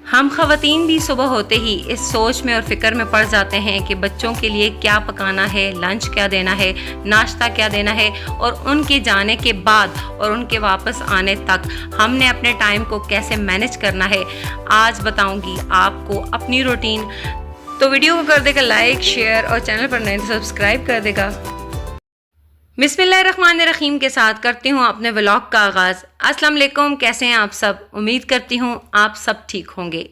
हम ख़वातीन भी सुबह होते ही इस सोच में और फ़िक्र में पड़ जाते हैं कि बच्चों के लिए क्या पकाना है, लंच क्या देना है, नाश्ता क्या देना है, और उनके जाने के बाद और उनके वापस आने तक हमने अपने टाइम को कैसे मैनेज करना है। आज बताऊंगी आपको अपनी रूटीन। तो वीडियो को कर देगा लाइक, शेयर और चैनल पर नए तो सब्सक्राइब कर देगा। बिस्मिल्लाहिर्रहमानिर्रहीम के साथ करती हूँ अपने व्लॉग का आगाज़। अस्सलाम वालेकुम, कैसे हैं आप सब? उम्मीद करती हूँ आप सब ठीक होंगे।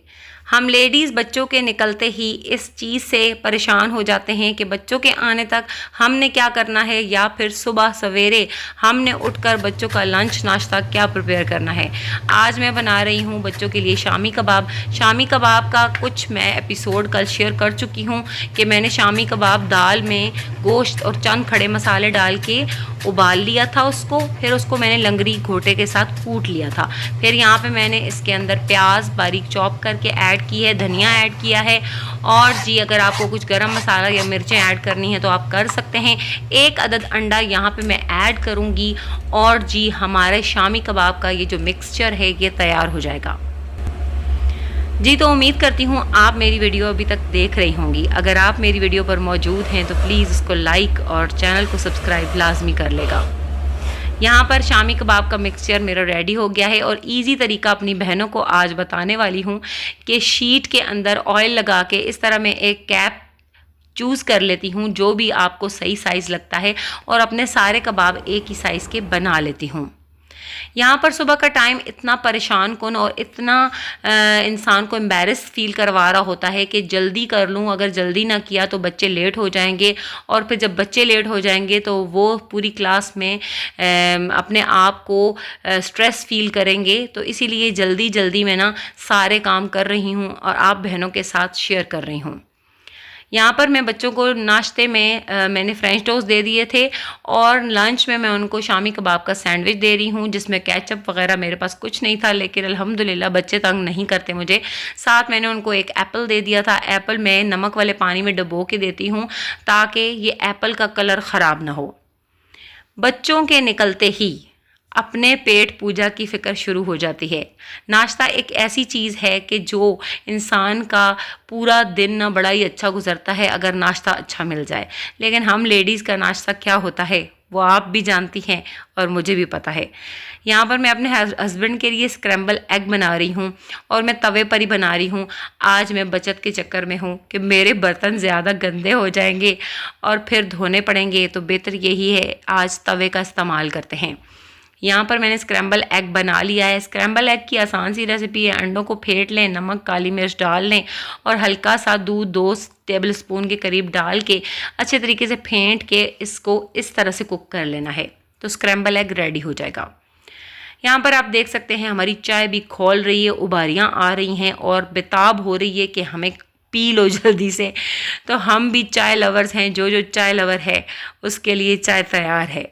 हम लेडीज़ बच्चों के निकलते ही इस चीज़ से परेशान हो जाते हैं कि बच्चों के आने तक हमने क्या करना है, या फिर सुबह सवेरे हमने उठकर बच्चों का लंच नाश्ता क्या प्रिपेयर करना है। आज मैं बना रही हूँ बच्चों के लिए शामी कबाब। शामी कबाब का कुछ मैं एपिसोड कल शेयर कर चुकी हूँ कि मैंने शामी कबाब दाल में गोश्त और चंद खड़े मसाले डाल के उबाल लिया था उसको, फिर उसको मैंने लंगरी घोटे के साथ कूट लिया था। फिर यहाँ पे मैंने इसके अंदर प्याज बारीक चॉप करके ऐड की है, धनिया ऐड किया है, और जी अगर आपको कुछ गरम मसाला या मिर्चें ऐड करनी है तो आप कर सकते हैं। एक अदद अंडा यहाँ पे मैं ऐड करूँगी, और जी हमारे शामी कबाब का ये जो मिक्सचर है ये तैयार हो जाएगा। जी तो उम्मीद करती हूँ आप मेरी वीडियो अभी तक देख रही होंगी। अगर आप मेरी वीडियो पर मौजूद हैं तो प्लीज़ उसको लाइक और चैनल को सब्सक्राइब लाजमी कर लेगा। यहाँ पर शामी कबाब का मिक्सचर मेरा रेडी हो गया है, और इजी तरीका अपनी बहनों को आज बताने वाली हूँ कि शीट के अंदर ऑयल लगा के इस तरह मैं एक कैप चूज़ कर लेती हूँ जो भी आपको सही साइज़ लगता है, और अपने सारे कबाब एक ही साइज़ के बना लेती हूँ। यहाँ पर सुबह का टाइम इतना परेशान कुन और इतना इंसान को एम्बैरस फील करवा रहा होता है कि जल्दी कर लूँ, अगर जल्दी ना किया तो बच्चे लेट हो जाएंगे, और फिर जब बच्चे लेट हो जाएंगे तो वो पूरी क्लास में अपने आप को स्ट्रेस फील करेंगे। तो इसीलिए जल्दी जल्दी मैं ना सारे काम कर रही हूँ और आप बहनों के साथ शेयर कर रही हूँ। यहाँ पर मैं बच्चों को नाश्ते में मैंने फ्रेंच टोस्ट दे दिए थे, और लंच में मैं उनको शामी कबाब का सैंडविच दे रही हूँ जिसमें केचप वगैरह मेरे पास कुछ नहीं था, लेकिन अल्हम्दुलिल्लाह बच्चे तंग नहीं करते मुझे। साथ मैंने उनको एक एप्पल दे दिया था। एप्पल मैं नमक वाले पानी में डुबो के देती हूँ ताकि ये एप्पल का कलर ख़राब ना हो। बच्चों के निकलते ही अपने पेट पूजा की फ़िक्र शुरू हो जाती है। नाश्ता एक ऐसी चीज़ है कि जो इंसान का पूरा दिन ना बड़ा ही अच्छा गुजरता है अगर नाश्ता अच्छा मिल जाए। लेकिन हम लेडीज़ का नाश्ता क्या होता है वो आप भी जानती हैं और मुझे भी पता है। यहाँ पर मैं अपने हस्बैंड के लिए स्क्रैम्बल एग बना रही हूँ, और मैं तवे पर ही बना रही हूँ। आज मैं बचत के चक्कर में हूँ कि मेरे बर्तन ज़्यादा गंदे हो जाएंगे और फिर धोने पड़ेंगे, तो बेहतर यही है आज तवे का इस्तेमाल करते हैं। यहाँ पर मैंने स्क्रैम्बल एग बना लिया है। स्क्रैम्बल एग की आसान सी रेसिपी है। अंडों को फेंट लें, नमक काली मिर्च डाल लें, और हल्का सा दूध 2 टेबल स्पून के करीब डाल के अच्छे तरीके से फेंट के इसको इस तरह से कुक कर लेना है, तो स्क्रैम्बल एग रेडी हो जाएगा। यहाँ पर आप देख सकते हैं हमारी चाय भी खोल रही है, उबारियाँ आ रही हैं और बेताब हो रही है कि हमें पी लो जल्दी से। तो हम भी चाय लवर्स हैं, जो चाय लवर है उसके लिए चाय तैयार है।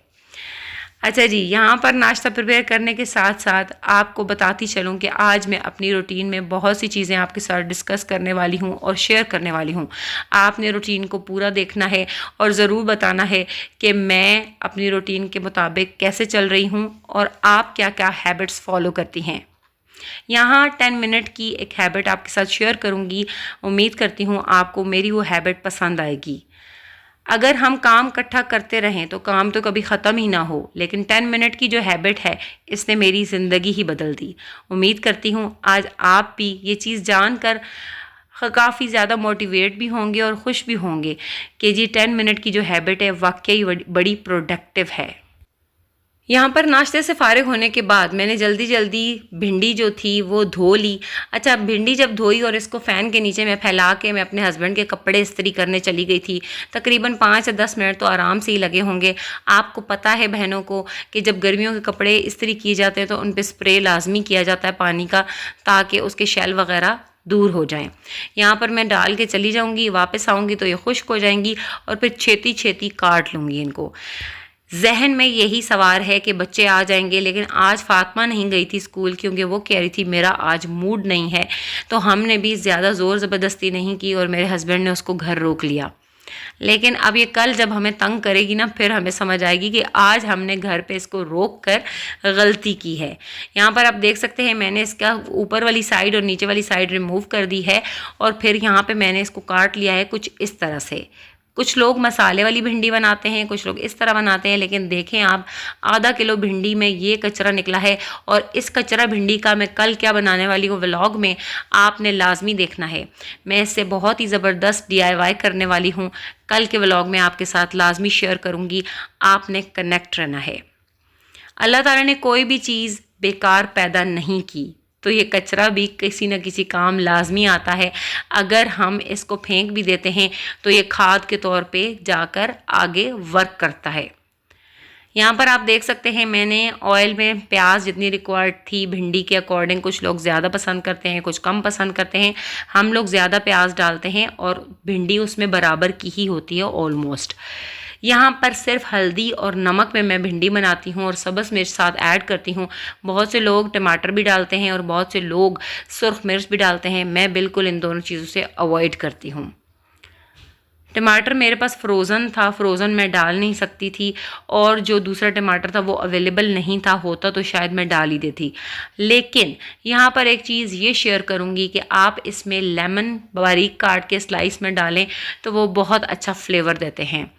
अच्छा जी, यहाँ पर नाश्ता प्रिपेयर करने के साथ साथ आपको बताती चलूँ कि आज मैं अपनी रूटीन में बहुत सी चीज़ें आपके साथ डिस्कस करने वाली हूँ और शेयर करने वाली हूँ। आपने रूटीन को पूरा देखना है और ज़रूर बताना है कि मैं अपनी रूटीन के मुताबिक कैसे चल रही हूँ और आप क्या क्या हैबिट्स फॉलो करती हैं। यहाँ 10 मिनट की एक हैबिट आपके साथ शेयर करूँगी। उम्मीद करती हूँ आपको मेरी वो हैबिट पसंद आएगी। अगर हम काम इकट्ठा करते रहें तो काम तो कभी ख़त्म ही ना हो, लेकिन 10 मिनट की जो हैबिट है इसने मेरी ज़िंदगी ही बदल दी। उम्मीद करती हूँ आज आप भी ये चीज़ जानकर काफ़ी ज़्यादा मोटिवेट भी होंगे और खुश भी होंगे कि जी 10 मिनट की जो हैबिट है वाकई बड़ी प्रोडक्टिव है। यहाँ पर नाश्ते से फारिग होने के बाद मैंने जल्दी जल्दी भिंडी जो थी वो धो ली। अच्छा, भिंडी जब धोई और इसको फ़ैन के नीचे मैं फैला के मैं अपने हस्बैंड के कपड़े इस्त्री करने चली गई थी। तकरीबन 5 से 10 मिनट तो आराम से ही लगे होंगे। आपको पता है बहनों को कि जब गर्मियों के कपड़े इस्त्री किए जाते हैं तो उन पर स्प्रे लाजमी किया जाता है पानी का, ताकि उसके शेल वगैरह दूर हो जाएं। यहाँ पर मैं डाल के चली जाऊँगी, वापस आऊँगी तो ये खुश्क हो जाएंगी, और फिर छेती छेती काट लूँगी इनको। जहन में यही सवार है कि बच्चे आ जाएंगे, लेकिन आज फ़ातिमा नहीं गई थी स्कूल क्योंकि वो कह रही थी मेरा आज मूड नहीं है। तो हमने भी ज़्यादा ज़ोर ज़बरदस्ती नहीं की और मेरे हस्बैंड ने उसको घर रोक लिया। लेकिन अब ये कल जब हमें तंग करेगी ना, फिर हमें समझ आएगी कि आज हमने घर पे इसको रोक कर गलती की है। यहाँ पर आप देख सकते हैं मैंने इसका ऊपर वाली साइड और नीचे वाली साइड रिमूव कर दी है और फिर यहाँ पे मैंने इसको काट लिया है कुछ इस तरह से। कुछ लोग मसाले वाली भिंडी बनाते हैं, कुछ लोग इस तरह बनाते हैं, लेकिन देखें आप आधा किलो भिंडी में ये कचरा निकला है और इस कचरा भिंडी का मैं कल क्या बनाने वाली हूँ व्लॉग में आपने लाजमी देखना है। मैं इससे बहुत ही ज़बरदस्त DIY करने वाली हूँ, कल के व्लॉग में आपके साथ लाजमी शेयर करूँगी, आपने कनेक्ट रहना है। अल्लाह ताला ने कोई भी चीज़ बेकार पैदा नहीं की, तो ये कचरा भी किसी न किसी काम लाजमी आता है। अगर हम इसको फेंक भी देते हैं तो ये खाद के तौर पे जाकर आगे वर्क करता है। यहाँ पर आप देख सकते हैं मैंने ऑयल में प्याज जितनी रिक्वायर्ड थी भिंडी के अकॉर्डिंग, कुछ लोग ज़्यादा पसंद करते हैं, कुछ कम पसंद करते हैं। हम लोग ज़्यादा प्याज डालते हैं और भिंडी उसमें बराबर की ही होती है ऑलमोस्ट। यहाँ पर सिर्फ हल्दी और नमक में मैं भिंडी बनाती हूँ और सब्ज़ मिर्च साथ ऐड करती हूँ। बहुत से लोग टमाटर भी डालते हैं और बहुत से लोग सुर्ख मिर्च भी डालते हैं। मैं बिल्कुल इन दोनों चीज़ों से अवॉइड करती हूँ। टमाटर मेरे पास फ्रोज़न था, फ्रोज़न मैं डाल नहीं सकती थी और जो दूसरा टमाटर था वो अवेलेबल नहीं था, होता तो शायद मैं डाल ही देती। लेकिन यहाँ पर एक चीज़ ये शेयर करूँगी कि आप इसमें लेमन बारीक काट के स्लाइस में डालें तो वो बहुत अच्छा फ्लेवर देते हैं।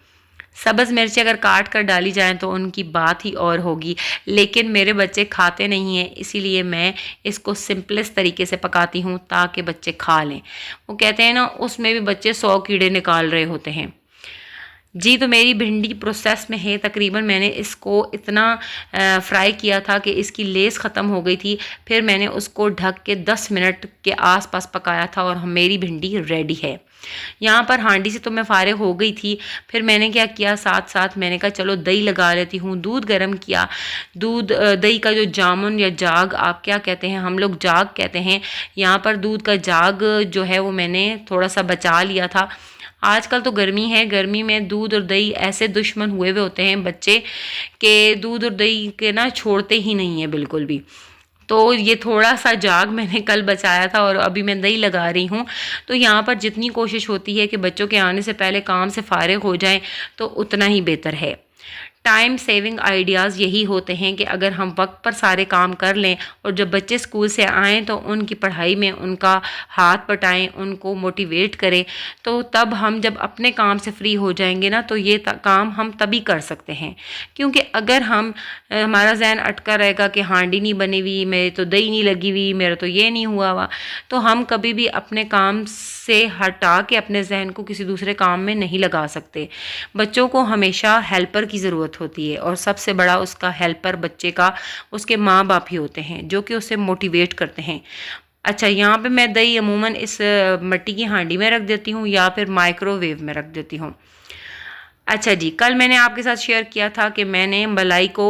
सब्ज़ मिर्ची अगर काट कर डाली जाएं तो उनकी बात ही और होगी, लेकिन मेरे बच्चे खाते नहीं हैं, इसीलिए मैं इसको सिंपलेस्ट तरीके से पकाती हूँ ताकि बच्चे खा लें। वो कहते हैं ना उसमें भी बच्चे 100 कीड़े निकाल रहे होते हैं जी। तो मेरी भिंडी प्रोसेस में है, तकरीबन मैंने इसको इतना फ्राई किया था कि इसकी लेस ख़त्म हो गई थी। फिर मैंने उसको ढक के 10 मिनट के आसपास पकाया था और मेरी भिंडी रेडी है। यहाँ पर हांडी से तो मैं फारिग हो गई थी। फिर मैंने क्या किया, साथ साथ मैंने कहा चलो दही लगा लेती हूँ। दूध गर्म किया, दूध दही का जो जामुन या जाग आप क्या कहते हैं, हम लोग जाग कहते हैं। यहाँ पर दूध का जाग जो है वो मैंने थोड़ा सा बचा लिया था। आजकल तो गर्मी है, गर्मी में दूध और दही ऐसे दुश्मन हुए हुए होते हैं बच्चे के, दूध और दही के ना छोड़ते ही नहीं है बिल्कुल भी। तो ये थोड़ा सा जाग मैंने कल बचाया था और अभी मैं दही लगा रही हूँ। तो यहाँ पर जितनी कोशिश होती है कि बच्चों के आने से पहले काम से फारिग हो जाएं तो उतना ही बेहतर है। टाइम सेविंग आइडियाज़ यही होते हैं कि अगर हम वक्त पर सारे काम कर लें और जब बच्चे स्कूल से आएँ तो उनकी पढ़ाई में उनका हाथ बटाएं, उनको मोटिवेट करें, तो तब हम जब अपने काम से फ्री हो जाएंगे ना तो ये काम हम तभी कर सकते हैं। क्योंकि अगर हमारा जहन अटका रहेगा कि हांडी नहीं बनी हुई, मेरे तो दही नहीं लगी हुई, मेरा तो ये नहीं हुआ हुआ, तो हम कभी भी अपने काम से हटा के अपने जहन को किसी दूसरे काम में नहीं लगा सकते। बच्चों को हमेशा हेल्पर की ज़रूरत होती है और सबसे बड़ा उसका हेल्पर बच्चे का उसके माँ बाप ही होते हैं जो कि उसे मोटिवेट करते हैं। अच्छा, यहाँ पे मैं दही अमूमन इस मिट्टी की हांडी में रख देती हूँ या फिर माइक्रोवेव में रख देती हूँ। अच्छा जी, कल मैंने आपके साथ शेयर किया था कि मैंने मलाई को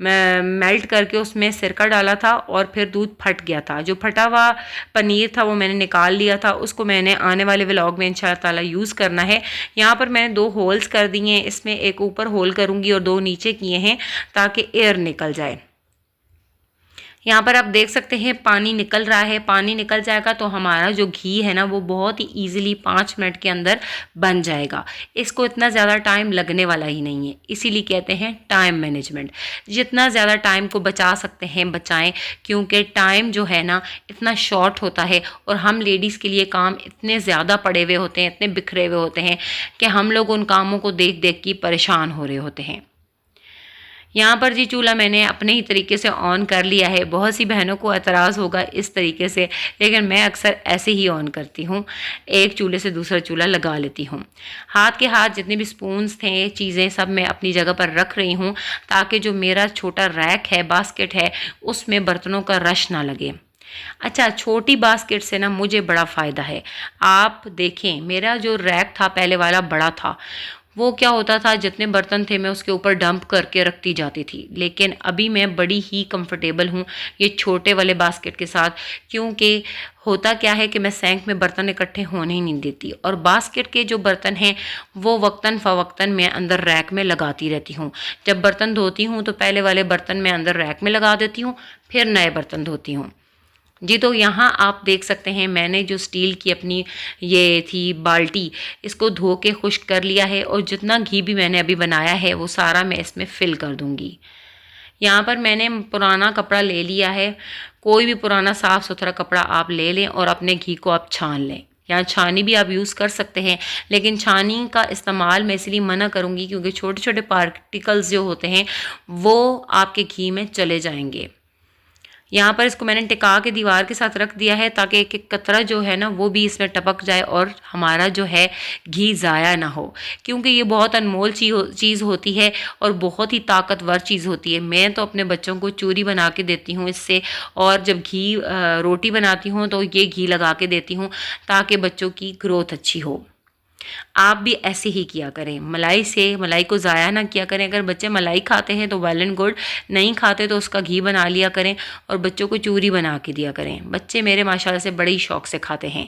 मेल्ट करके उसमें सिरका डाला था और फिर दूध फट गया था। जो फटा हुआ पनीर था वो मैंने निकाल लिया था, उसको मैंने आने वाले व्लॉग में इंशाअल्लाह ताला यूज़ करना है। यहाँ पर मैंने 2 होल्स कर दिए हैं, इसमें एक ऊपर होल करूँगी और 2 नीचे किए हैं ताकि एयर निकल जाए। यहाँ पर आप देख सकते हैं पानी निकल रहा है। पानी निकल जाएगा तो हमारा जो घी है ना वो बहुत ही ईजिली 5 मिनट के अंदर बन जाएगा। इसको इतना ज़्यादा टाइम लगने वाला ही नहीं है, इसीलिए कहते हैं टाइम मैनेजमेंट। जितना ज़्यादा टाइम को बचा सकते हैं बचाएं, क्योंकि टाइम जो है ना इतना शॉर्ट होता है और हम लेडीज़ के लिए काम इतने ज़्यादा पड़े हुए होते हैं, इतने बिखरे हुए होते हैं कि हम लोग उन कामों को देख देख के परेशान हो रहे होते हैं। यहाँ पर जी चूल्हा मैंने अपने ही तरीके से ऑन कर लिया है। बहुत सी बहनों को एतराज़ होगा इस तरीके से, लेकिन मैं अक्सर ऐसे ही ऑन करती हूँ, एक चूल्हे से दूसरा चूल्हा लगा लेती हूँ। हाथ के हाथ जितने भी स्पून्स थे, चीज़ें सब मैं अपनी जगह पर रख रही हूँ ताकि जो मेरा छोटा रैक है, बास्केट है, उसमें बर्तनों का रश ना लगे। अच्छा, छोटी बास्केट से ना मुझे बड़ा फ़ायदा है। आप देखें, मेरा जो रैक था पहले वाला बड़ा था, वो क्या होता था जितने बर्तन थे मैं उसके ऊपर डंप करके रखती जाती थी, लेकिन अभी मैं बड़ी ही कंफर्टेबल हूँ ये छोटे वाले बास्केट के साथ। क्योंकि होता क्या है कि मैं सैंक में बर्तन इकट्ठे होने ही नहीं देती और बास्केट के जो बर्तन हैं वो वक्तन फ़वक्तन मैं अंदर रैक में लगाती रहती हूँ। जब बर्तन धोती हूँ तो पहले वाले बर्तन मैं अंदर रैक में लगा देती हूँ, फिर नए बर्तन धोती हूँ। जी, तो यहाँ आप देख सकते हैं मैंने जो स्टील की अपनी ये थी बाल्टी, इसको धो के खुश्क कर लिया है और जितना घी भी मैंने अभी बनाया है वो सारा मैं इसमें फ़िल कर दूँगी। यहाँ पर मैंने पुराना कपड़ा ले लिया है, कोई भी पुराना साफ़ सुथरा कपड़ा आप ले लें और अपने घी को आप छान लें। यहाँ छानी भी आप यूज़ कर सकते हैं, लेकिन छानी का इस्तेमाल मैं इसलिए मना करूँगी क्योंकि छोटे छोटे पार्टिकल्स जो होते हैं वो आपके घी में चले जाएंगे। यहाँ पर इसको मैंने टिका के दीवार के साथ रख दिया है ताकि एक एक कतरा जो है ना वो भी इसमें टपक जाए और हमारा जो है घी ज़ाया ना हो, क्योंकि ये बहुत अनमोल चीज़ होती है और बहुत ही ताकतवर चीज़ होती है। मैं तो अपने बच्चों को चूरी बना के देती हूँ इससे, और जब घी रोटी बनाती हूँ तो ये घी लगा के देती हूँ ताकि बच्चों की ग्रोथ अच्छी हो। आप भी ऐसे ही किया करें, मलाई को ज़ाया ना किया करें। अगर बच्चे मलाई खाते हैं तो वेल एंड गुड, नहीं खाते तो उसका घी बना लिया करें और बच्चों को चूरी बना के दिया करें। बच्चे मेरे माशाल्लाह से बड़े ही शौक से खाते हैं।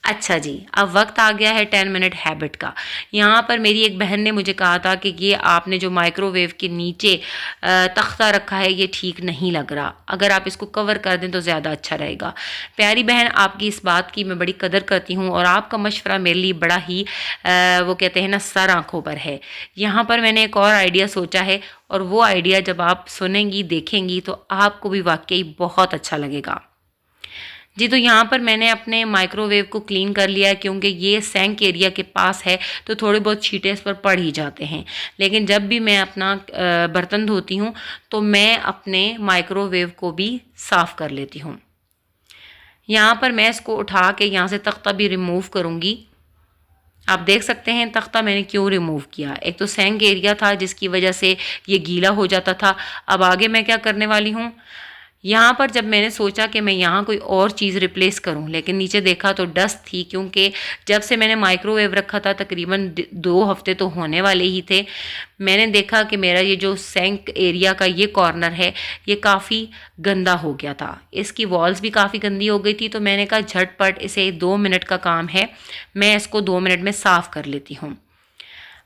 अच्छा जी, अब वक्त आ गया है 10 मिनट हैबिट का। यहाँ पर मेरी एक बहन ने मुझे कहा था कि ये आपने जो माइक्रोवेव के नीचे तख्ता रखा है ये ठीक नहीं लग रहा, अगर आप इसको कवर कर दें तो ज़्यादा अच्छा रहेगा। प्यारी बहन, आपकी इस बात की मैं बड़ी कदर करती हूँ और आपका मशवरा मेरे लिए बड़ा ही वो कहते हैं ना सर आँखों पर है। यहाँ पर मैंने एक और आइडिया सोचा है और वो आइडिया जब आप सुनेंगी देखेंगी तो आपको भी वाकई बहुत अच्छा लगेगा। जी, तो यहाँ पर मैंने अपने माइक्रोवेव को क्लीन कर लिया है क्योंकि ये सैंक एरिया के पास है तो थोड़े बहुत छींटे इस पर पड़ ही जाते हैं। लेकिन जब भी मैं अपना बर्तन धोती हूँ तो मैं अपने माइक्रोवेव को भी साफ़ कर लेती हूँ। यहाँ पर मैं इसको उठा के यहाँ से तख्ता भी रिमूव करूँगी। आप देख सकते हैं तख्ता मैंने क्यों रिमूव किया। एक तो सैंक एरिया था जिसकी वजह से ये गीला हो जाता था। अब आगे मैं क्या करने वाली हूँ, यहाँ पर जब मैंने सोचा कि मैं यहाँ कोई और चीज़ रिप्लेस करूँ, लेकिन नीचे देखा तो डस्ट थी, क्योंकि जब से मैंने माइक्रोवेव रखा था तकरीबन 2 हफ्ते तो होने वाले ही थे। मैंने देखा कि मेरा ये जो सैंक एरिया का ये कॉर्नर है ये काफ़ी गंदा हो गया था, इसकी वॉल्स भी काफ़ी गंदी हो गई थी। तो मैंने कहा झटपट इसे 2 मिनट का काम है, मैं इसको 2 मिनट में साफ़ कर लेती हूँ।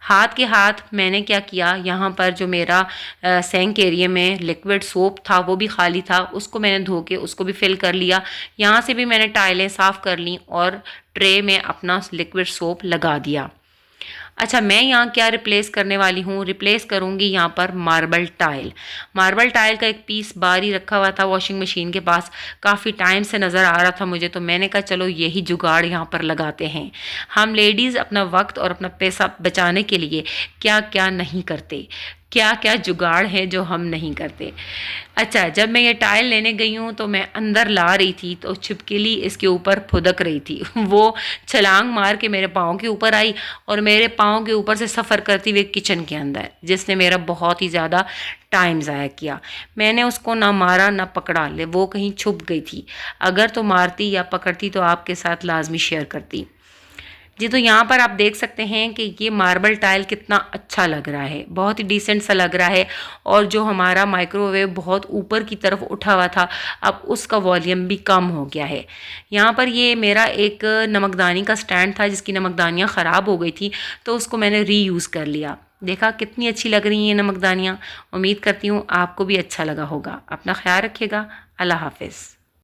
हाथ के हाथ मैंने क्या किया, यहाँ पर जो मेरा सैंक एरिया में लिक्विड सोप था वो भी खाली था, उसको मैंने धो के उसको भी फिल कर लिया। यहाँ से भी मैंने टाइलें साफ़ कर ली और ट्रे में अपना लिक्विड सोप लगा दिया। अच्छा, मैं यहाँ क्या रिप्लेस करने वाली हूँ, रिप्लेस करूँगी यहाँ पर मार्बल टाइल। मार्बल टाइल का एक पीस बाहर ही रखा हुआ था वॉशिंग मशीन के पास, काफ़ी टाइम से नज़र आ रहा था मुझे, तो मैंने कहा चलो यही जुगाड़ यहाँ पर लगाते हैं। हम लेडीज़ अपना वक्त और अपना पैसा बचाने के लिए क्या क्या नहीं करते, क्या क्या जुगाड़ है जो हम नहीं करते। अच्छा, जब मैं ये टाइल लेने गई हूँ तो मैं अंदर ला रही थी तो छिपकली इसके ऊपर फुदक रही थी वो छलांग मार के मेरे पाँव के ऊपर आई और मेरे पाँव के ऊपर से सफ़र करती हुई किचन के अंदर, जिसने मेरा बहुत ही ज़्यादा टाइम ज़ाया किया। मैंने उसको ना मारा ना पकड़ा, ले वो कहीं छुप गई थी। अगर तो मारती या पकड़ती तो आपके साथ लाजमी शेयर करती। जी, तो यहाँ पर आप देख सकते हैं कि ये मार्बल टाइल कितना अच्छा लग रहा है, बहुत ही डिसेंट सा लग रहा है। और जो हमारा माइक्रोवेव बहुत ऊपर की तरफ उठा हुआ था, अब उसका वॉल्यूम भी कम हो गया है। यहाँ पर ये मेरा एक नमकदानी का स्टैंड था जिसकी नमकदानियाँ ख़राब हो गई थी, तो उसको मैंने रीयूज़ कर लिया। देखा कितनी अच्छी लग रही हैं नमकदानियाँ। उम्मीद करती हूँ आपको भी अच्छा लगा होगा। अपना ख्याल रखिएगा। अल्लाह हाफ़िज़।